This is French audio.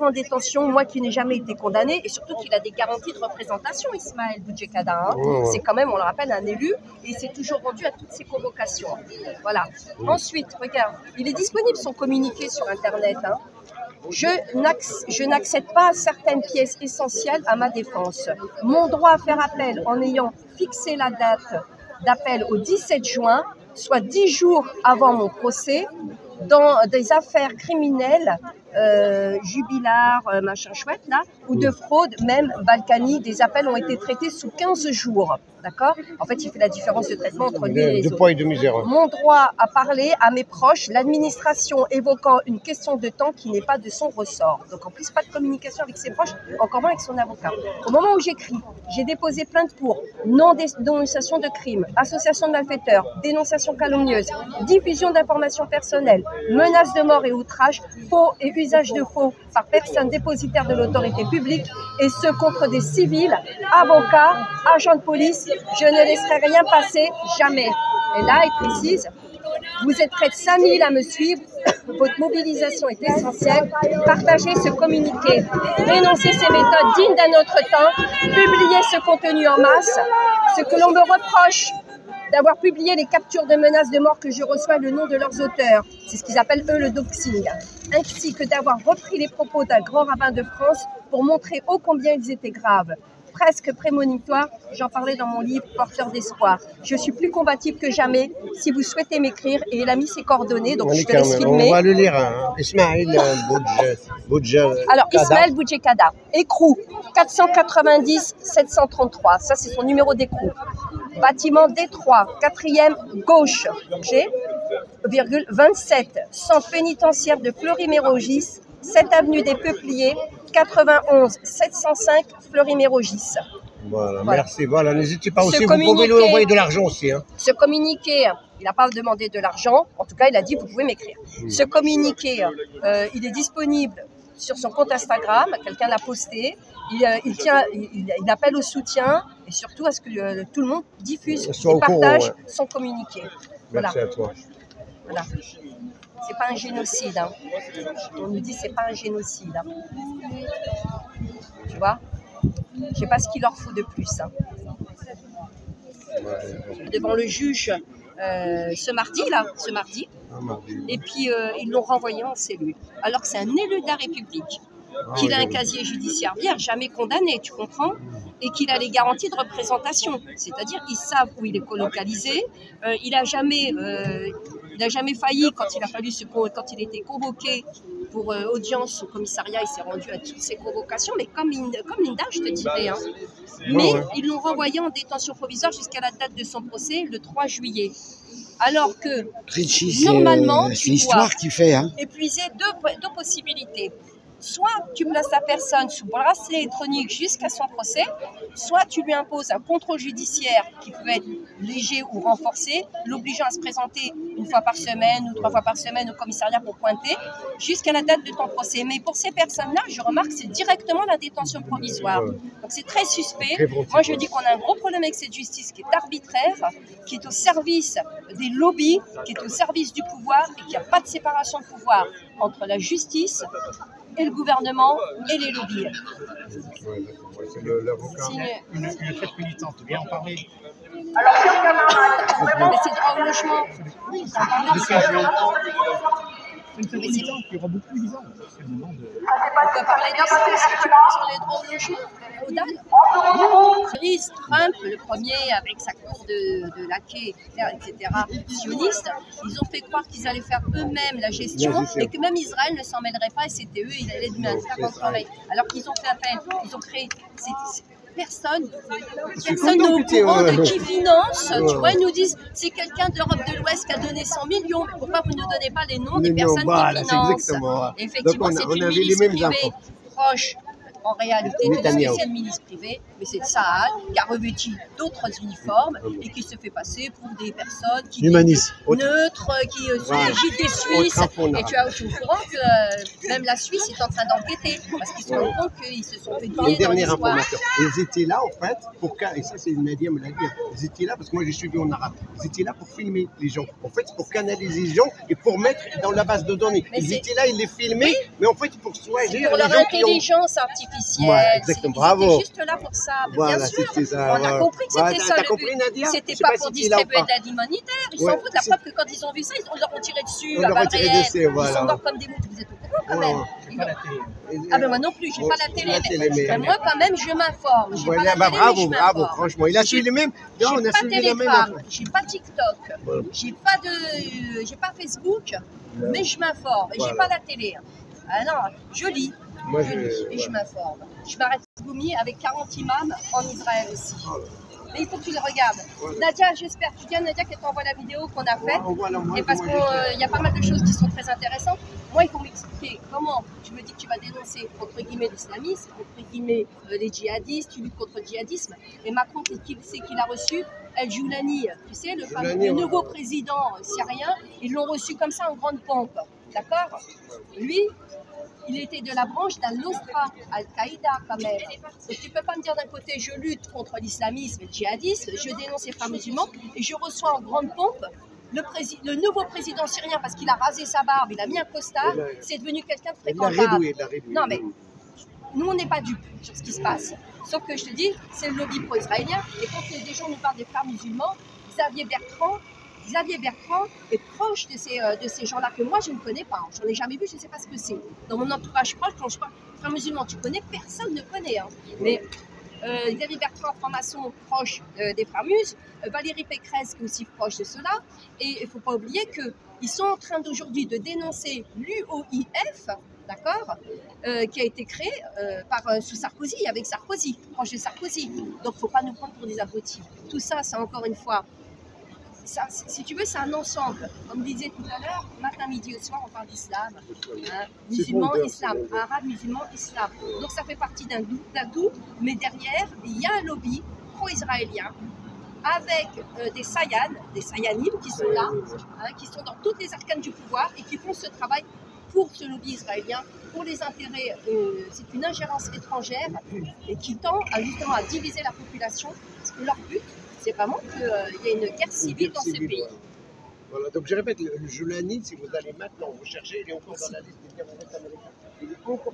En détention, moi qui n'ai jamais été condamné, et surtout qu'il a des garanties de représentation, Ismaël Boudjekada. Hein. C'est quand même, on le rappelle, un élu, et il s'est toujours rendu à toutes ses convocations. Voilà. Ensuite, regarde, il est disponible son communiqué sur Internet. Hein. Je n'accède pas à certaines pièces essentielles à ma défense. Mon droit à faire appel en ayant fixé la date d'appel au 17 juin, soit 10 jours avant mon procès, dans des affaires criminelles, jubilard, machin chouette, là, ou de fraude, même Balkany, des appels ont été traités sous 15 jours. D'accord? En fait, il fait la différence de traitement entre lui et les autres. Poids et de misère. Mon droit à parler à mes proches, l'administration évoquant une question de temps qui n'est pas de son ressort. Donc en plus, pas de communication avec ses proches, encore moins avec son avocat. Au moment où j'écris, j'ai déposé plainte pour non-dénonciation de crimes, association de malfaiteurs, dénonciation calomnieuse, diffusion d'informations personnelles, menaces de mort et outrage, faux et usage de faux par personne dépositaire de l'autorité publique, et ce contre des civils, avocats, agents de police. Je ne laisserai rien passer, jamais. Et là, il précise, vous êtes près de 5000 à me suivre, votre mobilisation est essentielle, partagez ce communiqué, dénoncez ces méthodes dignes d'un autre temps, publiez ce contenu en masse, ce que l'on me reproche d'avoir publié les captures de menaces de mort que je reçois le nom de leurs auteurs, c'est ce qu'ils appellent eux le doxing, ainsi que d'avoir repris les propos d'un grand rabbin de France pour montrer ô combien ils étaient graves. Presque prémonitoire, j'en parlais dans mon livre Porteur d'espoir. Je suis plus combative que jamais. Si vous souhaitez m'écrire, et il a mis ses coordonnées, donc je te laisse filmer. On va le lire, hein. Ismaël Boudjekada. Alors, Ismaël Boudjekada, écrou 490 733, ça c'est son numéro d'écrou. Bâtiment Détroit, 4e gauche, G, 27, centre pénitentiaire de Fleury-Mérogis, 7 avenue des Peupliers, 91 705 Fleury-Mérogis. Voilà, merci. Voilà, n'hésitez pas aussi, vous pouvez lui envoyer de l'argent aussi. Hein. Ce communiqué, il n'a pas demandé de l'argent, en tout cas il a dit vous pouvez m'écrire. Ce communiqué, il est disponible sur son compte Instagram, quelqu'un l'a posté, il appelle au soutien et surtout à ce que tout le monde diffuse et partage son communiqué. Merci à toi. Voilà. C'est pas un génocide. Hein. On nous dit c'est pas un génocide. Hein. Tu vois? Je sais pas ce qu'il leur faut de plus. Hein. Devant le juge ce mardi. Et puis ils l'ont renvoyé en cellule. Alors que c'est un élu de la République, qu'il a un casier judiciaire vierge, jamais condamné, tu comprends? Et qu'il a les garanties de représentation. C'est-à-dire qu'ils savent où il est colocalisé. Il n'a jamais failli quand il était convoqué pour audience au commissariat, il s'est rendu à toutes ces convocations, mais comme Linda, je te dirais. Hein. Mais ils l'ont renvoyé en détention provisoire jusqu'à la date de son procès, le 3 juillet. Alors que, normalement, tu dois épuiser deux possibilités. Soit tu places la personne sous bracelet électronique jusqu'à son procès, soit tu lui imposes un contrôle judiciaire qui peut être léger ou renforcé, l'obligeant à se présenter 1 fois par semaine ou 3 fois par semaine au commissariat pour pointer, jusqu'à la date de ton procès. Mais pour ces personnes-là, je remarque que c'est directement la détention provisoire. Donc c'est très suspect. Moi je dis qu'on a un gros problème avec cette justice qui est arbitraire, qui est au service des lobbies, qui est au service du pouvoir et qu'il n'y a pas de séparation de pouvoir entre la justice et le gouvernement et les lobbies. C'est l'avocat. Une fête militante, bien en parler. Mais c'est droit au logement. Oui, ça Une fête militante qui aura beaucoup de gens. On peut parler de ça aussi, tu parles sur les droits au logement, au DAN. Trump, le premier avec sa cour de laquais, etc., sionistes, ils ont fait croire qu'ils allaient faire eux-mêmes la gestion et que même Israël ne s'en mêlerait pas et c'était eux, ils allaient lui faire contrôler. Alors qu'ils ont fait appel, ils ont créé... Personne n'est au courant de qui finance. Tu vois, ils nous disent c'est quelqu'un de l'Europe de l'Ouest qui a donné 100 millions. Pourquoi vous ne nous donnez pas les noms des personnes qui financent? Effectivement, c'est une milice privée proche en réalité de Netanyahou. l'ancien ministre privé, mais c'est Tsahal qui a revêtu d'autres uniformes et qui se fait passer pour des personnes qui Humanisme. neutres, qui sous Voilà. l'égide des Suisses. Autre info, là. Et tu es au courant que même la Suisse est en train d'enquêter parce qu'ils se rendent compte qu'ils se sont fait Une douiller dans dernière l'histoire. information. Ils étaient là, en fait, et ça, c'est une Nadia me l'a dit. Ils étaient là, parce que moi, j'ai suivi en arabe. Ils étaient là pour filmer les gens. En fait, pour canaliser les gens et pour mettre dans la base de données. Mais Ils c'est- étaient là, ils les filmaient, mais en fait, pour soigner C'est les pour leur gens qui ont... intelligence artificielle. Ouais, exactement. Ils Bravo. étaient juste là pour ça. Mais Voilà, bien sûr, c'était ça, on a voilà. compris que Ouais, c'était t'as ça le compris, but. Nadia? C'était Je sais pas pas pour si tu l'as ou distribuer pas. de l'aide humanitaire. Ils Ouais, s'en foutent. La c'est- preuve que quand ils ont vu ça, ils leur ont tiré dessus On à leur a balles tiré réelles. dessus, Ils voilà. sont morts comme des moutons. Vous êtes au courant quand Ouais, même. ouais. J'ai pas la télé. Ah ben moi non plus, j'ai pas la télé. La télé, mais- Mais moi quand même, je m'informe. J'ai Voilà, pas la bah, télé, bravo, mais je bravo, m'informe. franchement. Il a suivi les mêmes. Non, on J'ai a pas suivi la même Telegram, info. j'ai pas TikTok, Voilà. j'ai pas Facebook, mais je m'informe. Et j'ai Voilà. pas la télé. Ah non, je lis. Moi, Je lis et je m'informe. Je m'arrête Goumi avec 40 imams en Israël aussi. Mais il faut que tu le regardes. Nadia, j'espère, tu dis à Nadia qu'elle t'envoie la vidéo qu'on a faite. Et parce qu'il y a pas mal de choses qui sont très intéressantes. Moi, il faut m'expliquer comment tu me dis que tu vas dénoncer, entre guillemets, l'islamisme, entre guillemets, les djihadistes, tu luttes contre le djihadisme. Et Macron, c'est qu'il a reçu El Joulani, tu sais, le nouveau président syrien. Ils l'ont reçu comme ça en grande pompe. D'accord? Lui, il était de la branche d'Al-Nusra, Al-Qaïda quand même. Donc tu ne peux pas me dire d'un côté je lutte contre l'islamisme et le djihadisme, je dénonce les frères musulmans et je reçois en grande pompe le nouveau président syrien parce qu'il a rasé sa barbe, il a mis un costard, c'est devenu quelqu'un de Il l'a fréquentable. réduit, il l'a réduit. Non mais nous on n'est pas dupes sur ce qui se passe. Sauf que je te dis, c'est le lobby pro-israélien et quand des gens nous parlent des frères musulmans, Xavier Bertrand est proche de ces gens-là que moi je ne connais pas. Je n'en ai jamais vu, je ne sais pas ce que c'est. Dans mon entourage proche, quand je parle de frères musulmans, tu connais, personne ne connaît. Hein. Mais Xavier Bertrand, franc-maçon, proche des frères musulmans, Valérie Pécresse qui est aussi proche de cela. Et il ne faut pas oublier qu'ils sont en train d'aujourd'hui de dénoncer l'UOIF, d'accord, qui a été créé sous Sarkozy, avec Sarkozy, proche de Sarkozy. Donc il ne faut pas nous prendre pour des abrutis. Tout ça, c'est encore une fois... Ça, si tu veux, c'est un ensemble. Comme disait tout à l'heure, matin, midi et soir, on parle d'islam. Hein, musulman, islam. Arabe, musulman, islam. Donc ça fait partie d'un tout. Mais derrière, il y a un lobby pro-israélien avec des Sayanim qui sont là, hein, qui sont dans toutes les arcanes du pouvoir et qui font ce travail pour ce lobby israélien, pour les intérêts. C'est une ingérence étrangère et qui tend justement à diviser la population. Parce que leur but, c'est vraiment qu'il y ait une guerre civile dans ce pays. Voilà, donc je répète, le Joulani, si vous allez maintenant vous chercher, il est encore dans la liste des terroristes américains. Il est encore